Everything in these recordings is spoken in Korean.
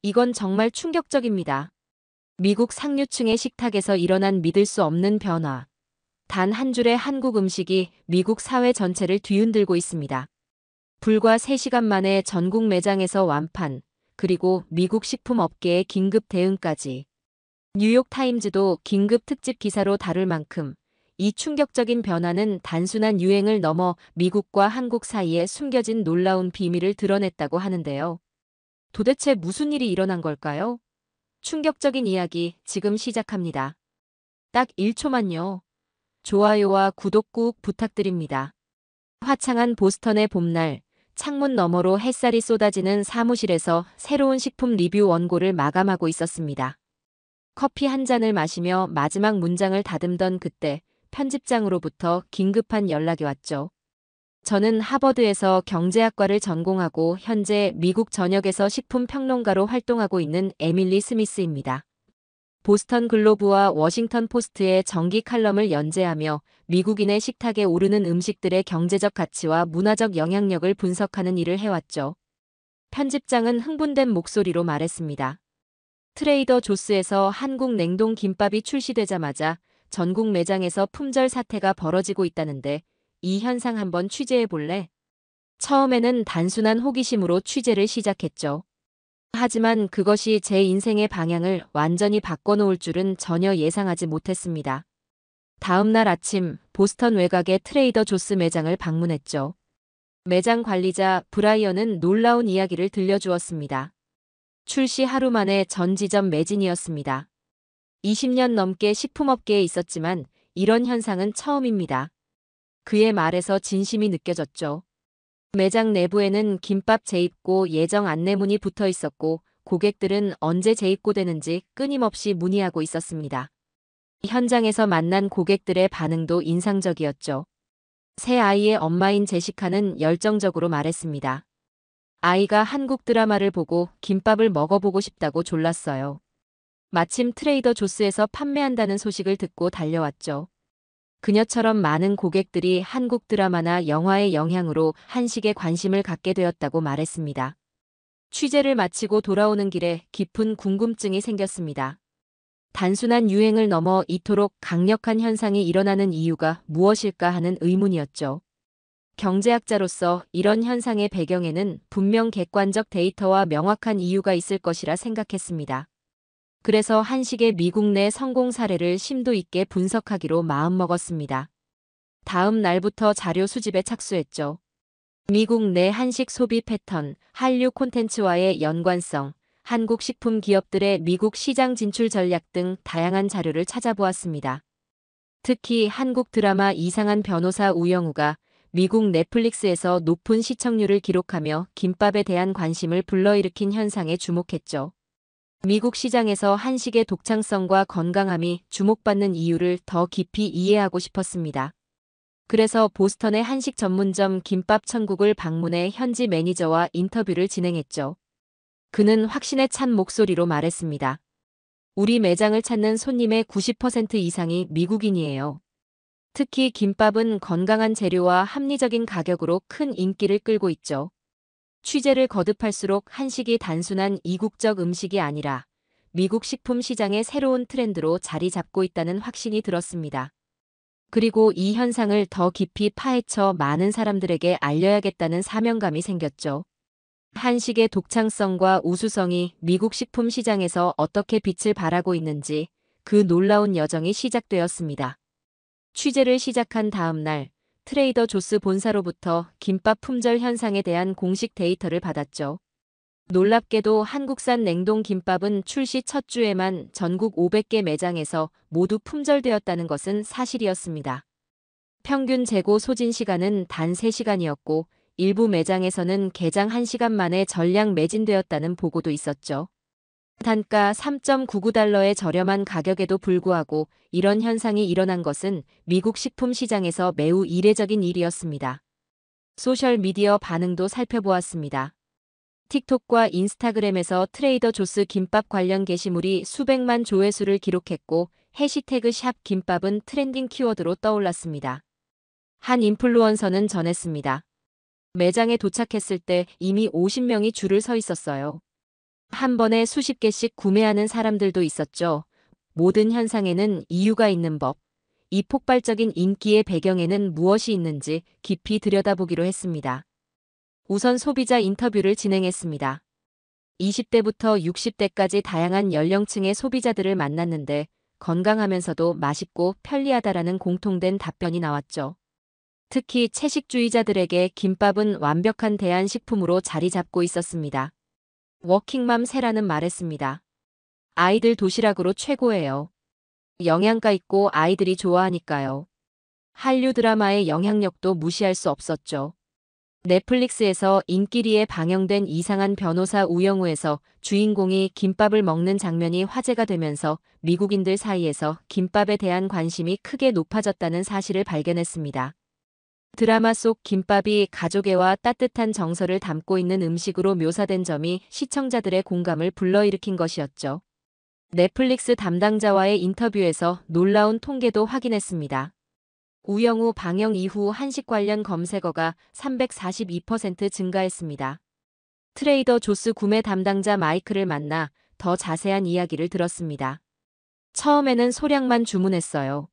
이건 정말 충격적입니다. 미국 상류층의 식탁에서 일어난 믿을 수 없는 변화. 단 한 줄의 한국 음식이 미국 사회 전체를 뒤흔들고 있습니다. 불과 3시간 만에 전국 매장에서 완판, 그리고 미국 식품업계의 긴급 대응까지. 뉴욕타임즈도 긴급 특집 기사로 다룰 만큼 이 충격적인 변화는 단순한 유행을 넘어 미국과 한국 사이에 숨겨진 놀라운 비밀을 드러냈다고 하는데요. 도대체 무슨 일이 일어난 걸까요? 충격적인 이야기 지금 시작합니다. 딱 1초만요. 좋아요와 구독 꾹 부탁드립니다. 화창한 보스턴의 봄날, 창문 너머로 햇살이 쏟아지는 사무실에서 새로운 식품 리뷰 원고를 마감하고 있었습니다. 커피 한 잔을 마시며 마지막 문장을 다듬던 그때 편집장으로부터 긴급한 연락이 왔죠. 저는 하버드에서 경제학과를 전공하고 현재 미국 전역에서 식품평론가로 활동하고 있는 에밀리 스미스입니다. 보스턴 글로브와 워싱턴 포스트의 정기 칼럼을 연재하며 미국인의 식탁에 오르는 음식들의 경제적 가치와 문화적 영향력을 분석하는 일을 해왔죠. 편집장은 흥분된 목소리로 말했습니다. 트레이더 조스에서 한국 냉동 김밥이 출시되자마자 전국 매장에서 품절 사태가 벌어지고 있다는데 이 현상 한번 취재해 볼래? 처음에는 단순한 호기심으로 취재를 시작했죠. 하지만 그것이 제 인생의 방향을 완전히 바꿔놓을 줄은 전혀 예상하지 못했습니다. 다음 날 아침 보스턴 외곽의 트레이더 조스 매장을 방문했죠. 매장 관리자 브라이언은 놀라운 이야기를 들려주었습니다. 출시 하루 만에 전 지점 매진이었습니다. 20년 넘게 식품업계에 있었지만 이런 현상은 처음입니다. 그의 말에서 진심이 느껴졌죠. 매장 내부에는 김밥 재입고 예정 안내문이 붙어 있었고 고객들은 언제 재입고되는지 끊임없이 문의하고 있었습니다. 현장에서 만난 고객들의 반응도 인상적이었죠. 새 아이의 엄마인 제시카는 열정적으로 말했습니다. 아이가 한국 드라마를 보고 김밥을 먹어보고 싶다고 졸랐어요. 마침 트레이더 조스에서 판매한다는 소식을 듣고 달려왔죠. 그녀처럼 많은 고객들이 한국 드라마나 영화의 영향으로 한식에 관심을 갖게 되었다고 말했습니다. 취재를 마치고 돌아오는 길에 깊은 궁금증이 생겼습니다. 단순한 유행을 넘어 이토록 강력한 현상이 일어나는 이유가 무엇일까 하는 의문이었죠. 경제학자로서 이런 현상의 배경에는 분명 객관적 데이터와 명확한 이유가 있을 것이라 생각했습니다. 그래서 한식의 미국 내 성공 사례를 심도 있게 분석하기로 마음먹었습니다. 다음 날부터 자료 수집에 착수했죠. 미국 내 한식 소비 패턴, 한류 콘텐츠와의 연관성, 한국 식품 기업들의 미국 시장 진출 전략 등 다양한 자료를 찾아보았습니다. 특히 한국 드라마 이상한 변호사 우영우가 미국 넷플릭스에서 높은 시청률을 기록하며 김밥에 대한 관심을 불러일으킨 현상에 주목했죠. 미국 시장에서 한식의 독창성과 건강함이 주목받는 이유를 더 깊이 이해하고 싶었습니다. 그래서 보스턴의 한식 전문점 김밥 천국을 방문해 현지 매니저와 인터뷰를 진행했죠. 그는 확신에 찬 목소리로 말했습니다. 우리 매장을 찾는 손님의 90% 이상이 미국인이에요. 특히 김밥은 건강한 재료와 합리적인 가격으로 큰 인기를 끌고 있죠. 취재를 거듭할수록 한식이 단순한 이국적 음식이 아니라 미국 식품 시장의 새로운 트렌드로 자리 잡고 있다는 확신이 들었습니다. 그리고 이 현상을 더 깊이 파헤쳐 많은 사람들에게 알려야겠다는 사명감이 생겼죠. 한식의 독창성과 우수성이 미국 식품 시장에서 어떻게 빛을 발하고 있는지 그 놀라운 여정이 시작되었습니다. 취재를 시작한 다음 날, 트레이더 조스 본사로부터 김밥 품절 현상에 대한 공식 데이터를 받았죠. 놀랍게도 한국산 냉동 김밥은 출시 첫 주에만 전국 500개 매장에서 모두 품절되었다는 것은 사실이었습니다. 평균 재고 소진 시간은 단 3시간이었고 일부 매장에서는 개장 1시간 만에 전량 매진되었다는 보고도 있었죠. 단가 3.99달러의 저렴한 가격에도 불구하고 이런 현상이 일어난 것은 미국 식품 시장에서 매우 이례적인 일이었습니다. 소셜미디어 반응도 살펴보았습니다. 틱톡과 인스타그램에서 트레이더 조스 김밥 관련 게시물이 수백만 조회수를 기록했고 해시태그 샵 김밥은 트렌딩 키워드로 떠올랐습니다. 한 인플루언서는 전했습니다. 매장에 도착했을 때 이미 50명이 줄을 서 있었어요. 한 번에 수십 개씩 구매하는 사람들도 있었죠. 모든 현상에는 이유가 있는 법. 이 폭발적인 인기의 배경에는 무엇이 있는지 깊이 들여다보기로 했습니다. 우선 소비자 인터뷰를 진행했습니다. 20대부터 60대까지 다양한 연령층의 소비자들을 만났는데 건강하면서도 맛있고 편리하다라는 공통된 답변이 나왔죠. 특히 채식주의자들에게 김밥은 완벽한 대안식품으로 자리 잡고 있었습니다. 워킹맘 세라는 말했습니다. 아이들 도시락으로 최고예요. 영양가 있고 아이들이 좋아하니까요. 한류 드라마의 영향력도 무시할 수 없었죠. 넷플릭스에서 인기리에 방영된 이상한 변호사 우영우에서 주인공이 김밥을 먹는 장면이 화제가 되면서 미국인들 사이에서 김밥에 대한 관심이 크게 높아졌다는 사실을 발견했습니다. 드라마 속 김밥이 가족애와 따뜻한 정서를 담고 있는 음식으로 묘사된 점이 시청자들의 공감을 불러일으킨 것이었죠. 넷플릭스 담당자와의 인터뷰에서 놀라운 통계도 확인했습니다. 우영우 방영 이후 한식 관련 검색어가 342% 증가했습니다. 트레이더 조스 구매 담당자 마이클을 만나 더 자세한 이야기를 들었습니다. 처음에는 소량만 주문했어요.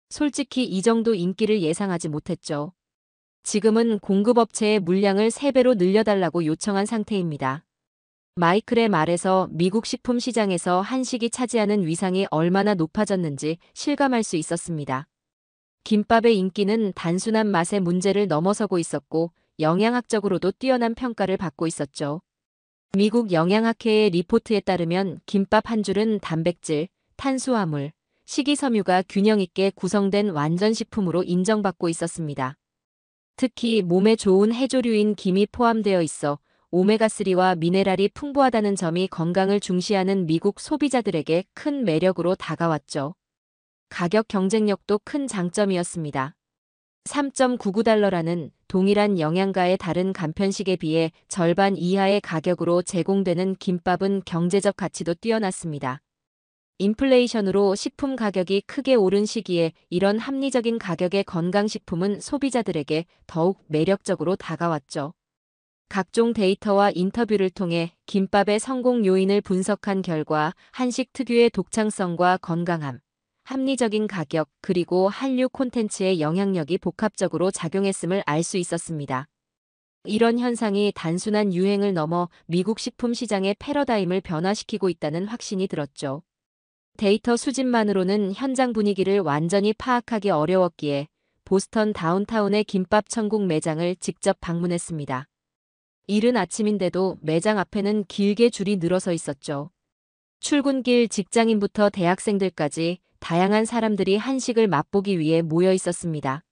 솔직히 이 정도 인기를 예상하지 못했죠. 지금은 공급업체의 물량을 3배로 늘려달라고 요청한 상태입니다. 마이클의 말에서 미국 식품 시장에서 한식이 차지하는 위상이 얼마나 높아졌는지 실감할 수 있었습니다. 김밥의 인기는 단순한 맛의 문제를 넘어서고 있었고 영양학적으로도 뛰어난 평가를 받고 있었죠. 미국 영양학회의 리포트에 따르면 김밥 한 줄은 단백질, 탄수화물, 식이섬유가 균형 있게 구성된 완전식품으로 인정받고 있었습니다. 특히 몸에 좋은 해조류인 김이 포함되어 있어 오메가3와 미네랄이 풍부하다는 점이 건강을 중시하는 미국 소비자들에게 큰 매력으로 다가왔죠. 가격 경쟁력도 큰 장점이었습니다. 3.99달러라는 동일한 영양가의 다른 간편식에 비해 절반 이하의 가격으로 제공되는 김밥은 경제적 가치도 뛰어났습니다. 인플레이션으로 식품 가격이 크게 오른 시기에 이런 합리적인 가격의 건강식품은 소비자들에게 더욱 매력적으로 다가왔죠. 각종 데이터와 인터뷰를 통해 김밥의 성공 요인을 분석한 결과 한식 특유의 독창성과 건강함, 합리적인 가격, 그리고 한류 콘텐츠의 영향력이 복합적으로 작용했음을 알 수 있었습니다. 이런 현상이 단순한 유행을 넘어 미국 식품 시장의 패러다임을 변화시키고 있다는 확신이 들었죠. 데이터 수집만으로는 현장 분위기를 완전히 파악하기 어려웠기에 보스턴 다운타운의 김밥 천국 매장을 직접 방문했습니다. 이른 아침인데도 매장 앞에는 길게 줄이 늘어서 있었죠. 출근길 직장인부터 대학생들까지 다양한 사람들이 한식을 맛보기 위해 모여 있었습니다.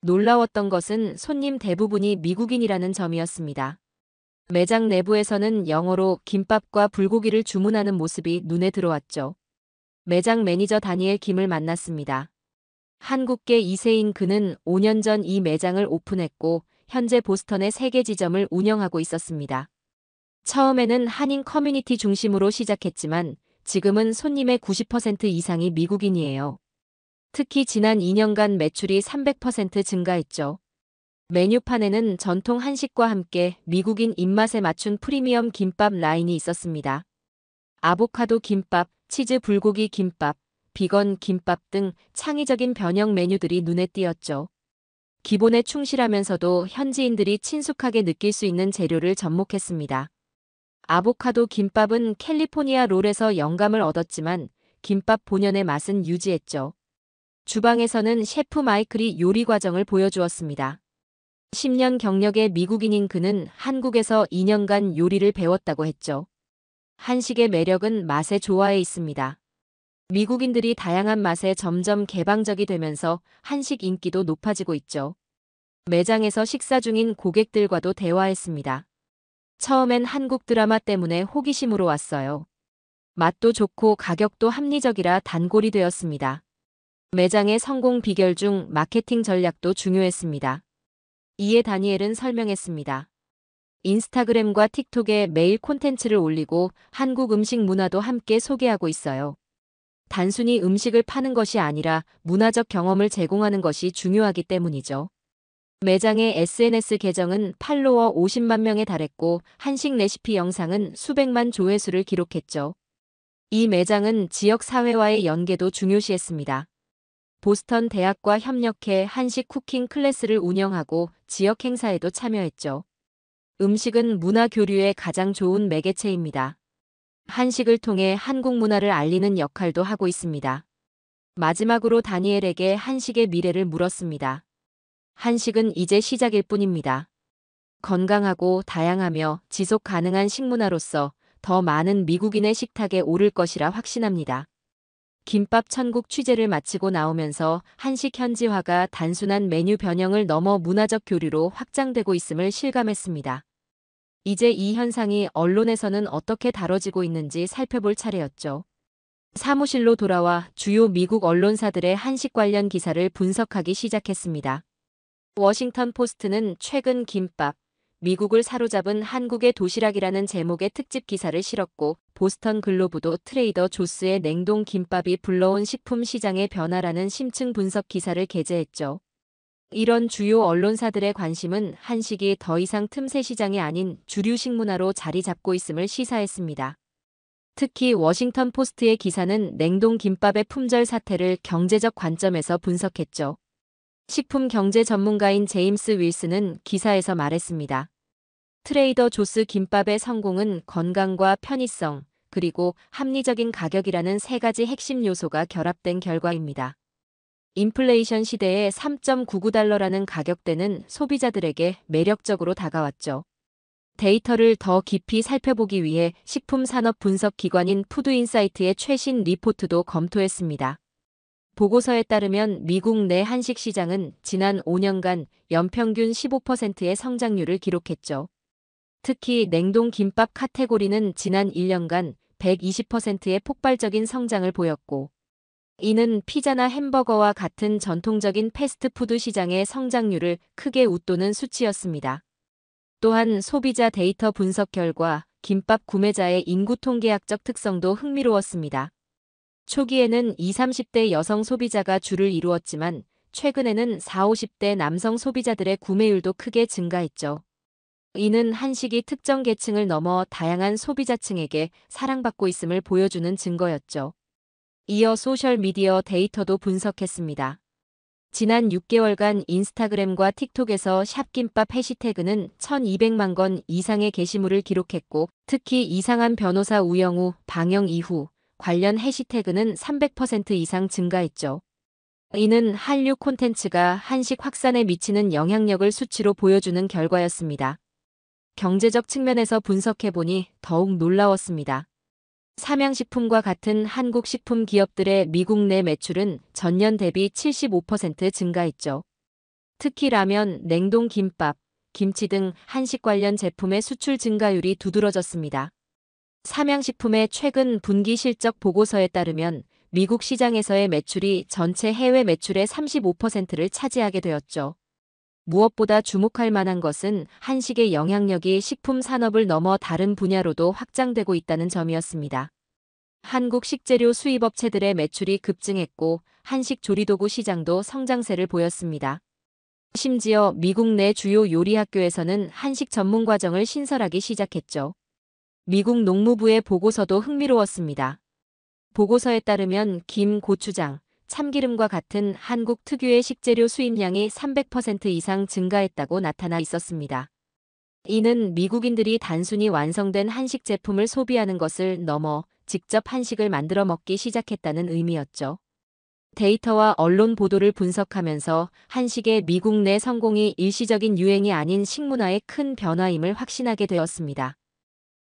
놀라웠던 것은 손님 대부분이 미국인이라는 점이었습니다. 매장 내부에서는 영어로 김밥과 불고기를 주문하는 모습이 눈에 들어왔죠. 매장 매니저 다니엘 김을 만났습니다. 한국계 2세인 그는 5년 전 이 매장을 오픈했고 현재 보스턴의 3개 지점을 운영하고 있었습니다. 처음에는 한인 커뮤니티 중심으로 시작했지만 지금은 손님의 90% 이상이 미국인이에요. 특히 지난 2년간 매출이 300% 증가했죠. 메뉴판에는 전통 한식과 함께 미국인 입맛에 맞춘 프리미엄 김밥 라인이 있었습니다. 아보카도 김밥, 치즈 불고기 김밥, 비건 김밥 등 창의적인 변형 메뉴들이 눈에 띄었죠. 기본에 충실하면서도 현지인들이 친숙하게 느낄 수 있는 재료를 접목했습니다. 아보카도 김밥은 캘리포니아 롤에서 영감을 얻었지만 김밥 본연의 맛은 유지했죠. 주방에서는 셰프 마이클이 요리 과정을 보여주었습니다. 10년 경력의 미국인인 그는 한국에서 2년간 요리를 배웠다고 했죠. 한식의 매력은 맛의 조화에 있습니다. 미국인들이 다양한 맛에 점점 개방적이 되면서 한식 인기도 높아지고 있죠. 매장에서 식사 중인 고객들과도 대화했습니다. 처음엔 한국 드라마 때문에 호기심으로 왔어요. 맛도 좋고 가격도 합리적이라 단골이 되었습니다. 매장의 성공 비결 중 마케팅 전략도 중요했습니다. 이에 다니엘은 설명했습니다. 인스타그램과 틱톡에 매일 콘텐츠를 올리고 한국 음식 문화도 함께 소개하고 있어요. 단순히 음식을 파는 것이 아니라 문화적 경험을 제공하는 것이 중요하기 때문이죠. 매장의 SNS 계정은 팔로워 50만 명에 달했고 한식 레시피 영상은 수백만 조회수를 기록했죠. 이 매장은 지역 사회와의 연계도 중요시했습니다. 보스턴 대학과 협력해 한식 쿠킹 클래스를 운영하고 지역 행사에도 참여했죠. 음식은 문화 교류에 가장 좋은 매개체입니다. 한식을 통해 한국 문화를 알리는 역할도 하고 있습니다. 마지막으로 다니엘에게 한식의 미래를 물었습니다. 한식은 이제 시작일 뿐입니다. 건강하고 다양하며 지속 가능한 식문화로서 더 많은 미국인의 식탁에 오를 것이라 확신합니다. 김밥 천국 취재를 마치고 나오면서 한식 현지화가 단순한 메뉴 변형을 넘어 문화적 교류로 확장되고 있음을 실감했습니다. 이제 이 현상이 언론에서는 어떻게 다뤄지고 있는지 살펴볼 차례였죠. 사무실로 돌아와 주요 미국 언론사들의 한식 관련 기사를 분석하기 시작했습니다. 워싱턴 포스트는 최근 김밥, 미국을 사로잡은 한국의 도시락이라는 제목의 특집 기사를 실었고 보스턴 글로브도 트레이더 조스의 냉동 김밥이 불러온 식품 시장의 변화라는 심층 분석 기사를 게재했죠. 이런 주요 언론사들의 관심은 한식이 더 이상 틈새 시장이 아닌 주류 식문화로 자리 잡고 있음을 시사했습니다. 특히 워싱턴 포스트의 기사는 냉동 김밥의 품절 사태를 경제적 관점에서 분석했죠. 식품 경제 전문가인 제임스 윌슨은 기사에서 말했습니다. 트레이더 조스 김밥의 성공은 건강과 편의성, 그리고 합리적인 가격이라는 세 가지 핵심 요소가 결합된 결과입니다. 인플레이션 시대에 3.99달러라는 가격대는 소비자들에게 매력적으로 다가왔죠. 데이터를 더 깊이 살펴보기 위해 식품산업분석기관인 푸드인사이트의 최신 리포트도 검토했습니다. 보고서에 따르면 미국 내 한식 시장은 지난 5년간 연평균 15%의 성장률을 기록했죠. 특히 냉동 김밥 카테고리는 지난 1년간 120%의 폭발적인 성장을 보였고, 이는 피자나 햄버거와 같은 전통적인 패스트푸드 시장의 성장률을 크게 웃도는 수치였습니다. 또한 소비자 데이터 분석 결과 김밥 구매자의 인구 통계학적 특성도 흥미로웠습니다. 초기에는 20, 30대 여성 소비자가 주를 이루었지만 최근에는 40, 50대 남성 소비자들의 구매율도 크게 증가했죠. 이는 한식이 특정 계층을 넘어 다양한 소비자층에게 사랑받고 있음을 보여주는 증거였죠. 이어 소셜미디어 데이터도 분석했습니다. 지난 6개월간 인스타그램과 틱톡에서 샵김밥 해시태그는 1200만 건 이상의 게시물을 기록했고, 특히 이상한 변호사 우영우 방영 이후 관련 해시태그는 300% 이상 증가했죠. 이는 한류 콘텐츠가 한식 확산에 미치는 영향력을 수치로 보여주는 결과였습니다. 경제적 측면에서 분석해보니 더욱 놀라웠습니다. 삼양식품과 같은 한국 식품 기업들의 미국 내 매출은 전년 대비 75% 증가했죠. 특히 라면, 냉동 김밥, 김치 등 한식 관련 제품의 수출 증가율이 두드러졌습니다. 삼양식품의 최근 분기 실적 보고서에 따르면 미국 시장에서의 매출이 전체 해외 매출의 35%를 차지하게 되었죠. 무엇보다 주목할 만한 것은 한식의 영향력이 식품 산업을 넘어 다른 분야로도 확장되고 있다는 점이었습니다. 한국 식재료 수입업체들의 매출이 급증했고 한식 조리도구 시장도 성장세를 보였습니다. 심지어 미국 내 주요 요리학교에서는 한식 전문 과정을 신설하기 시작했죠. 미국 농무부의 보고서도 흥미로웠습니다. 보고서에 따르면 김, 고추장, 참기름과 같은 한국 특유의 식재료 수입량이 300% 이상 증가했다고 나타나 있었습니다. 이는 미국인들이 단순히 완성된 한식 제품을 소비하는 것을 넘어 직접 한식을 만들어 먹기 시작했다는 의미였죠. 데이터와 언론 보도를 분석하면서 한식의 미국 내 성공이 일시적인 유행이 아닌 식문화의 큰 변화임을 확신하게 되었습니다.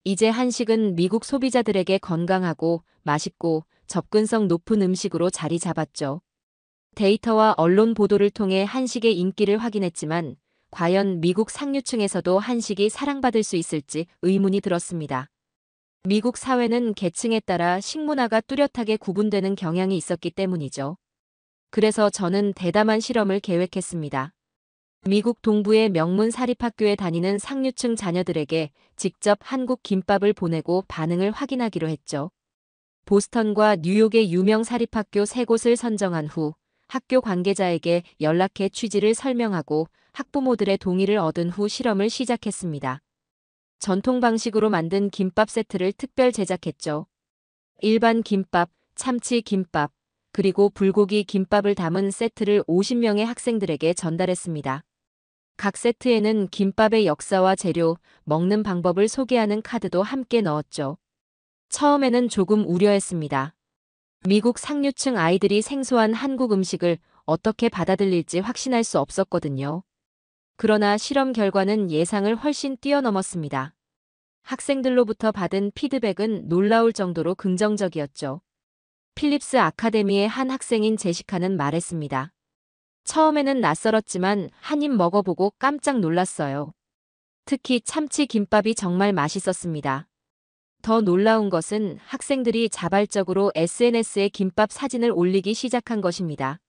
이제 한식은 미국 소비자들에게 건강하고 맛있고 접근성 높은 음식으로 자리 잡았죠. 데이터와 언론 보도를 통해 한식의 인기를 확인했지만 과연 미국 상류층에서도 한식이 사랑받을 수 있을지 의문이 들었습니다. 미국 사회는 계층에 따라 식문화가 뚜렷하게 구분되는 경향이 있었기 때문이죠. 그래서 저는 대담한 실험을 계획했습니다. 미국 동부의 명문 사립학교에 다니는 상류층 자녀들에게 직접 한국 김밥을 보내고 반응을 확인하기로 했죠. 보스턴과 뉴욕의 유명 사립학교 3곳을 선정한 후 학교 관계자에게 연락해 취지를 설명하고 학부모들의 동의를 얻은 후 실험을 시작했습니다. 전통 방식으로 만든 김밥 세트를 특별 제작했죠. 일반 김밥, 참치 김밥, 그리고 불고기 김밥을 담은 세트를 50명의 학생들에게 전달했습니다. 각 세트에는 김밥의 역사와 재료, 먹는 방법을 소개하는 카드도 함께 넣었죠. 처음에는 조금 우려했습니다. 미국 상류층 아이들이 생소한 한국 음식을 어떻게 받아들일지 확신할 수 없었거든요. 그러나 실험 결과는 예상을 훨씬 뛰어넘었습니다. 학생들로부터 받은 피드백은 놀라울 정도로 긍정적이었죠. 필립스 아카데미의 한 학생인 제시카는 말했습니다. 처음에는 낯설었지만 한 입 먹어보고 깜짝 놀랐어요. 특히 참치 김밥이 정말 맛있었습니다. 더 놀라운 것은 학생들이 자발적으로 SNS에 김밥 사진을 올리기 시작한 것입니다.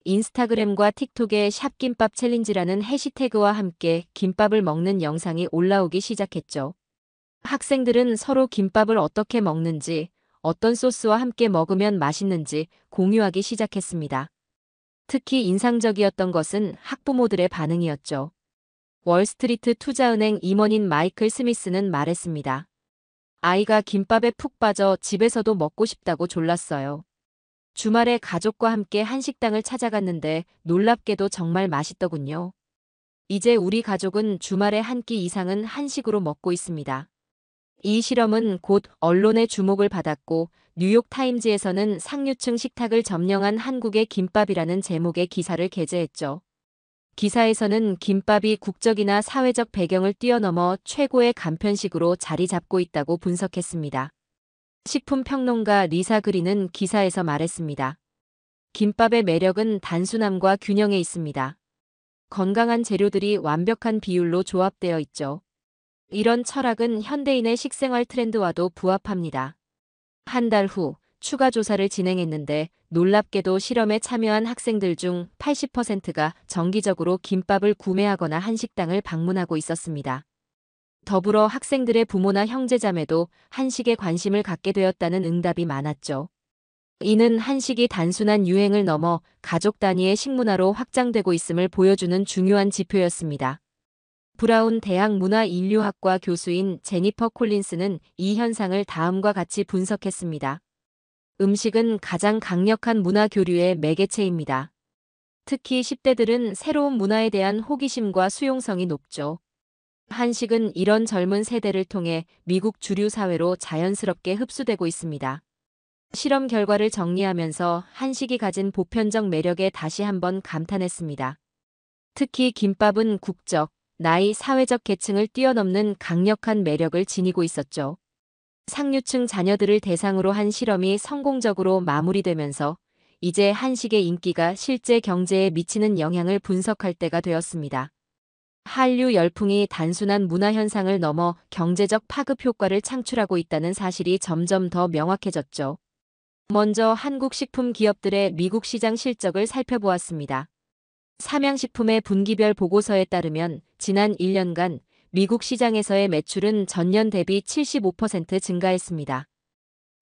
인스타그램과 틱톡의 샵김밥 챌린지라는 해시태그와 함께 김밥을 먹는 영상이 올라오기 시작했죠. 학생들은 서로 김밥을 어떻게 먹는지, 어떤 소스와 함께 먹으면 맛있는지 공유하기 시작했습니다. 특히 인상적이었던 것은 학부모들의 반응이었죠. 월스트리트 투자은행 임원인 마이클 스미스는 말했습니다. 아이가 김밥에 푹 빠져 집에서도 먹고 싶다고 졸랐어요. 주말에 가족과 함께 한식당을 찾아갔는데 놀랍게도 정말 맛있더군요. 이제 우리 가족은 주말에 한 끼 이상은 한식으로 먹고 있습니다. 이 실험은 곧 언론의 주목을 받았고 뉴욕타임즈에서는 상류층 식탁을 점령한 한국의 김밥이라는 제목의 기사를 게재했죠. 기사에서는 김밥이 국적이나 사회적 배경을 뛰어넘어 최고의 간편식으로 자리 잡고 있다고 분석했습니다. 식품평론가 리사 그린은 기사에서 말했습니다. 김밥의 매력은 단순함과 균형에 있습니다. 건강한 재료들이 완벽한 비율로 조합되어 있죠. 이런 철학은 현대인의 식생활 트렌드와도 부합합니다. 한 달 후 추가 조사를 진행했는데 놀랍게도 실험에 참여한 학생들 중 80%가 정기적으로 김밥을 구매하거나 한식당을 방문하고 있었습니다. 더불어 학생들의 부모나 형제자매도 한식에 관심을 갖게 되었다는 응답이 많았죠. 이는 한식이 단순한 유행을 넘어 가족 단위의 식문화로 확장되고 있음을 보여주는 중요한 지표였습니다. 브라운 대학 문화인류학과 교수인 제니퍼 콜린스는 이 현상을 다음과 같이 분석했습니다. 음식은 가장 강력한 문화 교류의 매개체입니다. 특히 10대들은 새로운 문화에 대한 호기심과 수용성이 높죠. 한식은 이런 젊은 세대를 통해 미국 주류 사회로 자연스럽게 흡수되고 있습니다. 실험 결과를 정리하면서 한식이 가진 보편적 매력에 다시 한번 감탄했습니다. 특히 김밥은 국적, 나이, 사회적 계층을 뛰어넘는 강력한 매력을 지니고 있었죠. 상류층 자녀들을 대상으로 한 실험이 성공적으로 마무리되면서 이제 한식의 인기가 실제 경제에 미치는 영향을 분석할 때가 되었습니다. 한류 열풍이 단순한 문화 현상을 넘어 경제적 파급 효과를 창출하고 있다는 사실이 점점 더 명확해졌죠. 먼저 한국 식품 기업들의 미국 시장 실적을 살펴보았습니다. 삼양식품의 분기별 보고서에 따르면 지난 1년간 미국 시장에서의 매출은 전년 대비 75% 증가했습니다.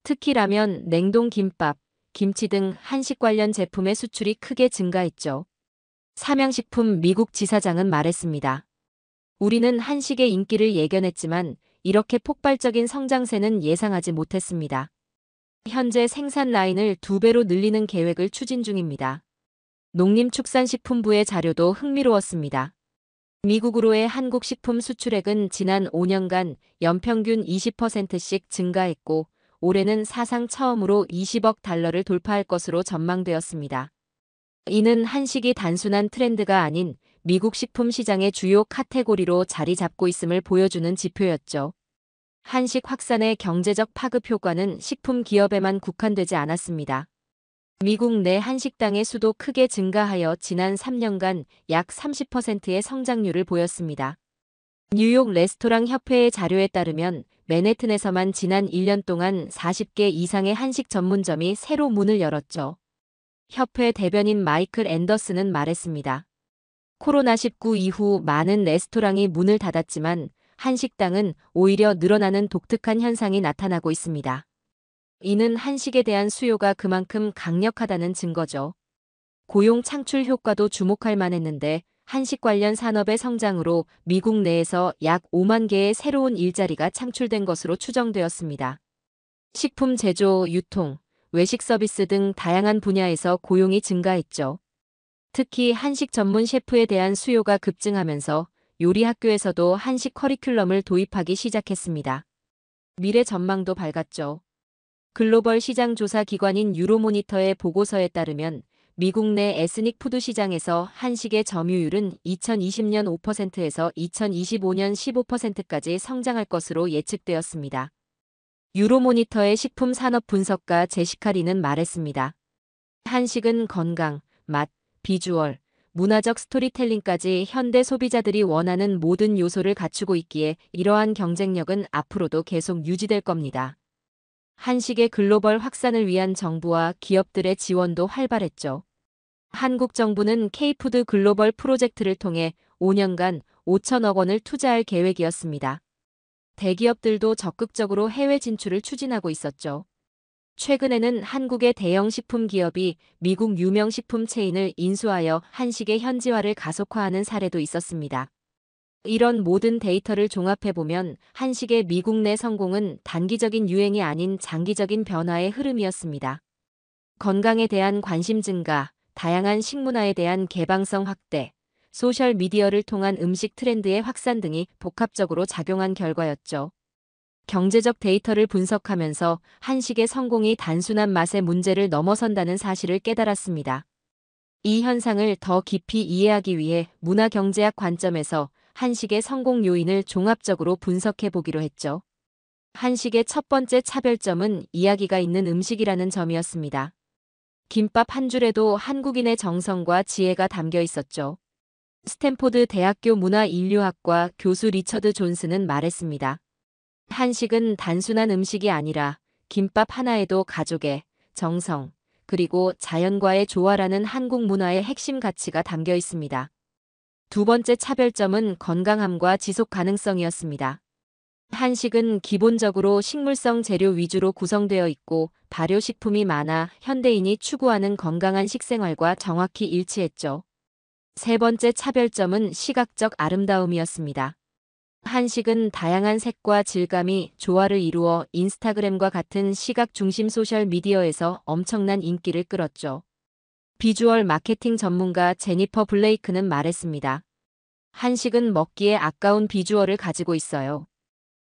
특히 라면, 냉동 김밥, 김치 등 한식 관련 제품의 수출이 크게 증가했죠. 삼양식품 미국 지사장은 말했습니다. 우리는 한식의 인기를 예견했지만 이렇게 폭발적인 성장세는 예상하지 못했습니다. 현재 생산 라인을 2배로 늘리는 계획을 추진 중입니다. 농림축산식품부의 자료도 흥미로웠습니다. 미국으로의 한국 식품 수출액은 지난 5년간 연평균 20%씩 증가했고 올해는 사상 처음으로 20억 달러를 돌파할 것으로 전망되었습니다. 이는 한식이 단순한 트렌드가 아닌 미국 식품 시장의 주요 카테고리로 자리 잡고 있음을 보여주는 지표였죠. 한식 확산의 경제적 파급 효과는 식품 기업에만 국한되지 않았습니다. 미국 내 한식당의 수도 크게 증가하여 지난 3년간 약 30%의 성장률을 보였습니다. 뉴욕 레스토랑 협회의 자료에 따르면 맨해튼에서만 지난 1년 동안 40개 이상의 한식 전문점이 새로 문을 열었죠. 협회 대변인 마이클 앤더슨은 말했습니다. 코로나19 이후 많은 레스토랑이 문을 닫았지만 한식당은 오히려 늘어나는 독특한 현상이 나타나고 있습니다. 이는 한식에 대한 수요가 그만큼 강력하다는 증거죠. 고용 창출 효과도 주목할 만했는데 한식 관련 산업의 성장으로 미국 내에서 약 5만 개의 새로운 일자리가 창출된 것으로 추정되었습니다. 식품 제조, 유통, 외식 서비스 등 다양한 분야에서 고용이 증가했죠. 특히 한식 전문 셰프에 대한 수요가 급증하면서 요리 학교에서도 한식 커리큘럼을 도입하기 시작했습니다. 미래 전망도 밝았죠. 글로벌 시장 조사 기관인 유로모니터의 보고서에 따르면 미국 내 에스닉 푸드 시장에서 한식의 점유율은 2020년 5%에서 2025년 15%까지 성장할 것으로 예측되었습니다. 유로모니터의 식품 산업 분석가 제시카 리는 말했습니다. 한식은 건강, 맛, 비주얼, 문화적 스토리텔링까지 현대 소비자들이 원하는 모든 요소를 갖추고 있기에 이러한 경쟁력은 앞으로도 계속 유지될 겁니다. 한식의 글로벌 확산을 위한 정부와 기업들의 지원도 활발했죠. 한국 정부는 K푸드 글로벌 프로젝트를 통해 5년간 5천억 원을 투자할 계획이었습니다. 대기업들도 적극적으로 해외 진출을 추진하고 있었죠. 최근에는 한국의 대형 식품 기업이 미국 유명 식품 체인을 인수하여 한식의 현지화를 가속화하는 사례도 있었습니다. 이런 모든 데이터를 종합해보면 한식의 미국 내 성공은 단기적인 유행이 아닌 장기적인 변화의 흐름이었습니다. 건강에 대한 관심 증가, 다양한 식문화에 대한 개방성 확대, 소셜미디어를 통한 음식 트렌드의 확산 등이 복합적으로 작용한 결과였죠. 경제적 데이터를 분석하면서 한식의 성공이 단순한 맛의 문제를 넘어선다는 사실을 깨달았습니다. 이 현상을 더 깊이 이해하기 위해 문화경제학 관점에서 한식의 성공 요인을 종합적으로 분석해 보기로 했죠. 한식의 첫 번째 차별점은 이야기가 있는 음식이라는 점이었습니다. 김밥 한 줄에도 한국인의 정성과 지혜가 담겨 있었죠. 스탠포드 대학교 문화인류학과 교수 리처드 존슨은 말했습니다. 한식은 단순한 음식이 아니라 김밥 하나에도 가족의 정성, 그리고 자연과의 조화라는 한국 문화의 핵심 가치가 담겨 있습니다. 두 번째 차별점은 건강함과 지속 가능성이었습니다. 한식은 기본적으로 식물성 재료 위주로 구성되어 있고 발효식품이 많아 현대인이 추구하는 건강한 식생활과 정확히 일치했죠. 세 번째 차별점은 시각적 아름다움이었습니다. 한식은 다양한 색과 질감이 조화를 이루어 인스타그램과 같은 시각 중심 소셜 미디어에서 엄청난 인기를 끌었죠. 비주얼 마케팅 전문가 제니퍼 블레이크는 말했습니다. 한식은 먹기에 아까운 비주얼을 가지고 있어요.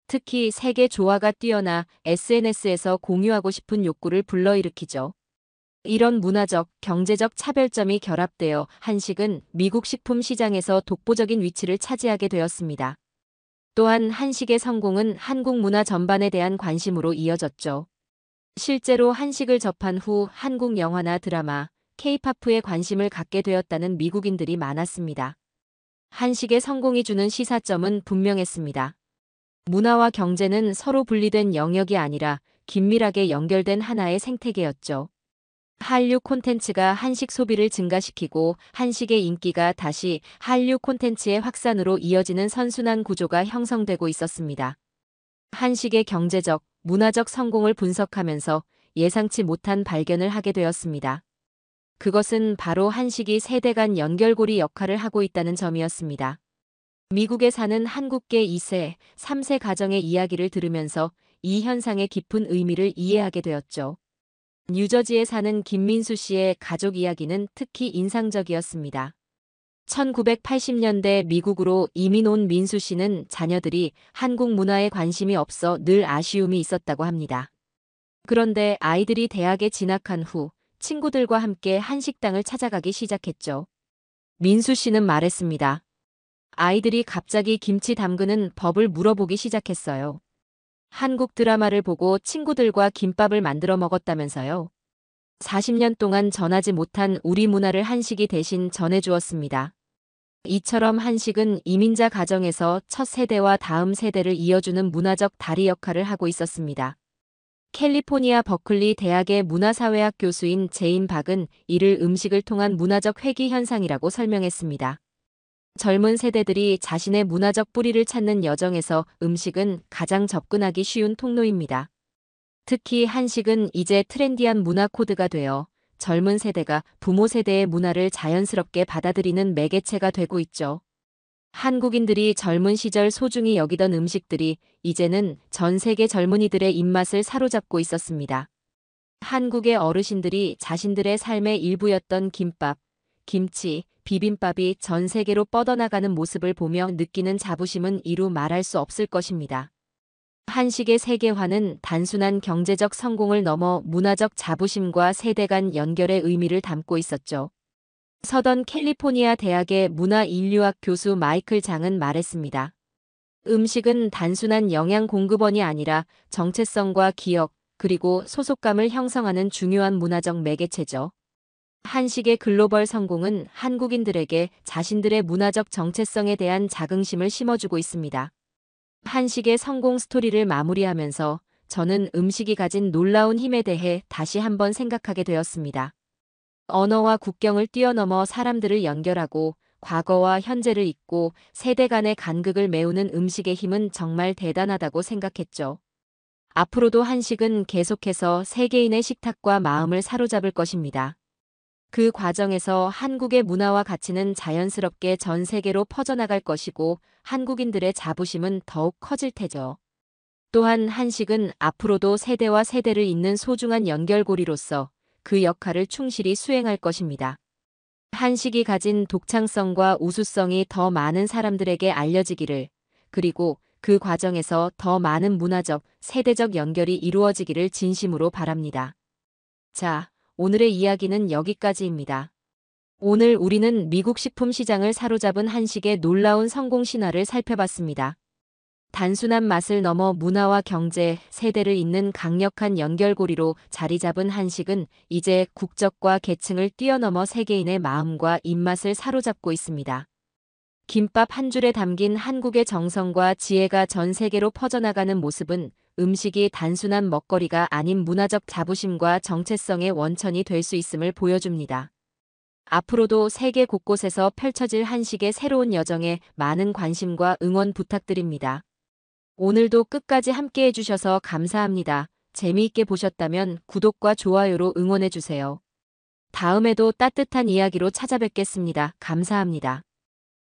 특히 색의 조화가 뛰어나 SNS에서 공유하고 싶은 욕구를 불러일으키죠. 이런 문화적, 경제적 차별점이 결합되어 한식은 미국 식품 시장에서 독보적인 위치를 차지하게 되었습니다. 또한 한식의 성공은 한국 문화 전반에 대한 관심으로 이어졌죠. 실제로 한식을 접한 후 한국 영화나 드라마, K-팝에 관심을 갖게 되었다는 미국인들이 많았습니다. 한식의 성공이 주는 시사점은 분명했습니다. 문화와 경제는 서로 분리된 영역이 아니라 긴밀하게 연결된 하나의 생태계였죠. 한류 콘텐츠가 한식 소비를 증가시키고 한식의 인기가 다시 한류 콘텐츠의 확산으로 이어지는 선순환 구조가 형성되고 있었습니다. 한식의 경제적, 문화적 성공을 분석하면서 예상치 못한 발견을 하게 되었습니다. 그것은 바로 한식이 세대 간 연결고리 역할을 하고 있다는 점이었습니다. 미국에 사는 한국계 2세, 3세 가정의 이야기를 들으면서 이 현상의 깊은 의미를 이해하게 되었죠. 뉴저지에 사는 김민수 씨의 가족 이야기는 특히 인상적이었습니다. 1980년대 미국으로 이민 온 민수 씨는 자녀들이 한국 문화에 관심이 없어 늘 아쉬움이 있었다고 합니다. 그런데 아이들이 대학에 진학한 후 친구들과 함께 한식당을 찾아가기 시작했죠. 민수 씨는 말했습니다. 아이들이 갑자기 김치 담그는 법을 물어보기 시작했어요. 한국 드라마를 보고 친구들과 김밥을 만들어 먹었다면서요. 40년 동안 전하지 못한 우리 문화를 한식이 대신 전해주었습니다. 이처럼 한식은 이민자 가정에서 첫 세대와 다음 세대를 이어주는 문화적 다리 역할을 하고 있었습니다. 캘리포니아 버클리 대학의 문화사회학 교수인 제인 박은 이를 음식을 통한 문화적 회귀 현상이라고 설명했습니다. 젊은 세대들이 자신의 문화적 뿌리를 찾는 여정에서 음식은 가장 접근하기 쉬운 통로입니다. 특히 한식은 이제 트렌디한 문화 코드가 되어 젊은 세대가 부모 세대의 문화를 자연스럽게 받아들이는 매개체가 되고 있죠. 한국인들이 젊은 시절 소중히 여기던 음식들이 이제는 전 세계 젊은이들의 입맛을 사로잡고 있었습니다. 한국의 어르신들이 자신들의 삶의 일부였던 김밥, 김치, 비빔밥이 전 세계로 뻗어나가는 모습을 보며 느끼는 자부심은 이루 말할 수 없을 것입니다. 한식의 세계화는 단순한 경제적 성공을 넘어 문화적 자부심과 세대 간 연결의 의미를 담고 있었죠. 서던 캘리포니아 대학의 문화인류학 교수 마이클 장은 말했습니다. 음식은 단순한 영양 공급원이 아니라 정체성과 기억, 그리고 소속감을 형성하는 중요한 문화적 매개체죠. 한식의 글로벌 성공은 한국인들에게 자신들의 문화적 정체성에 대한 자긍심을 심어주고 있습니다. 한식의 성공 스토리를 마무리하면서 저는 음식이 가진 놀라운 힘에 대해 다시 한번 생각하게 되었습니다. 언어와 국경을 뛰어넘어 사람들을 연결하고 과거와 현재를 잇고 세대 간의 간극을 메우는 음식의 힘은 정말 대단하다고 생각했죠. 앞으로도 한식은 계속해서 세계인의 식탁과 마음을 사로잡을 것입니다. 그 과정에서 한국의 문화와 가치는 자연스럽게 전 세계로 퍼져나갈 것이고 한국인들의 자부심은 더욱 커질 테죠. 또한 한식은 앞으로도 세대와 세대를 잇는 소중한 연결고리로서 그 역할을 충실히 수행할 것입니다. 한식이 가진 독창성과 우수성이 더 많은 사람들에게 알려지기를, 그리고 그 과정에서 더 많은 문화적, 세대적 연결이 이루어지기를 진심으로 바랍니다. 자, 오늘의 이야기는 여기까지입니다. 오늘 우리는 미국 식품 시장을 사로잡은 한식의 놀라운 성공 신화를 살펴봤습니다. 단순한 맛을 넘어 문화와 경제, 세대를 잇는 강력한 연결고리로 자리 잡은 한식은 이제 국적과 계층을 뛰어넘어 세계인의 마음과 입맛을 사로잡고 있습니다. 김밥 한 줄에 담긴 한국의 정성과 지혜가 전 세계로 퍼져나가는 모습은 음식이 단순한 먹거리가 아닌 문화적 자부심과 정체성의 원천이 될 수 있음을 보여줍니다. 앞으로도 세계 곳곳에서 펼쳐질 한식의 새로운 여정에 많은 관심과 응원 부탁드립니다. 오늘도 끝까지 함께 해주셔서 감사합니다. 재미있게 보셨다면 구독과 좋아요로 응원해주세요. 다음에도 따뜻한 이야기로 찾아뵙겠습니다. 감사합니다.